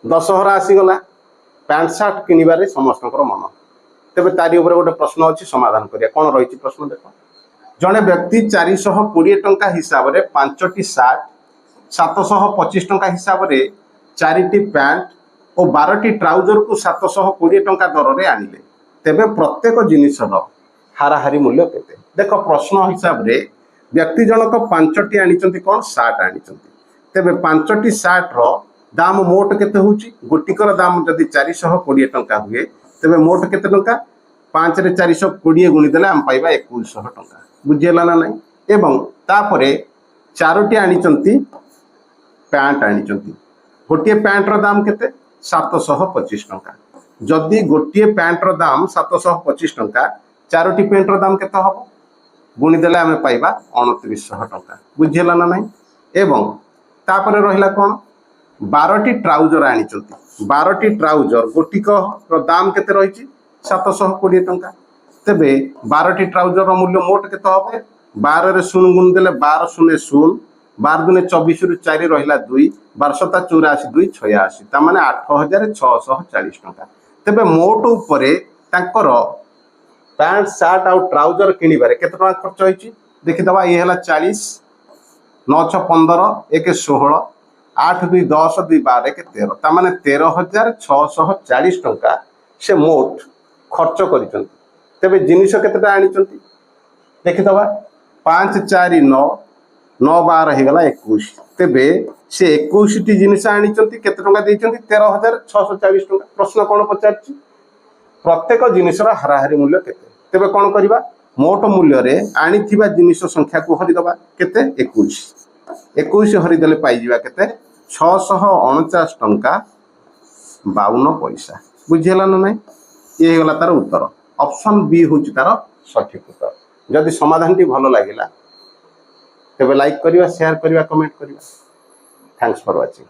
Dussehra आसीगला pant shirt किणवे समस्त मन तेज तारी गोटे प्रश्न अच्छी समाधान करिया कौन रही प्रश्न देख जड़े व्यक्ति 420 टंका हिसाब से 5टी सार्ट 725 टंका हिसाब से 4टी पैंट और 12टी ट्राउजर को 720 टंका दर में आनिले तेबे प्रत्येक जिनिसर हाराहारी मूल्य केते देख प्रश्न हिसाब से व्यक्ति जनक 5टी आनी कौन सार्ट आनी तेबे 5टी सार्ट रो दाम मोट केते होउची गोटिकर दाम जदि 420 टंका हुए तेबे मोट केते टंका 5 रे 420 गुणी देले हम पाइबा 2100 टंका बुझियला ना नहीं एवं तापरे 4टी आनी पैंट आनी गोटे पैंट रो दाम केते 725 टंका जदि गोटे पैंट रो दाम 725 टंका 4टी पैंट रो दाम केते हबो गुणी देले हम पाइबा 2900 टंका बुझियला ना नहीं एवं तापरे रहिला कोन 12टी ट्राउजर आनी 12टी ट्राउजर गोटिक दाम केते रही 720 टंका तेबे 12टी ट्राउजर मूल्य मोट केते हम 12 रे 0 गुण देले 12 शून्य 0 12 दुने 24 रु 4 रहिला 2 12 84 2 86 ता माने 8640 टंका तेबे मोट उपरे तांकर पैंट सार्ट आउ ट्राउजर किनिबारे केते टंका खर्च होईची देखि दबा ये हला 40 9 6 15 1 16 8 2 10 2 12 के 13 ता माने 13640 टंका से मोट खर्च करिसंती तेबे जिनिस केतेटा आनिसंती देखि दबा 5 4 9 9 12 हे गला 21 तेबे से 21 टी जिनिस आनिसंती केते टंका देइसंती 13640 टंका प्रश्न कोन पचारछि प्रत्येक जिनिसर हाराहारी मूल्य केते तेबे कोन करिबा मोट मूल्य रे आनिथिबा जिनिस संख्या को हरि दबा केते 21 हरि देले पाई जिबा केते 649 टंका 52 पैसा बुझियला ना नहीं ये गला तार उत्तर ऑप्शन बी होची तार सठिक उत्तर जदि समाधान टी भलो लागिला तेबे लाइक करिवा शेयर करिवा कमेंट करिवा थैंक्स फॉर वाचिंग।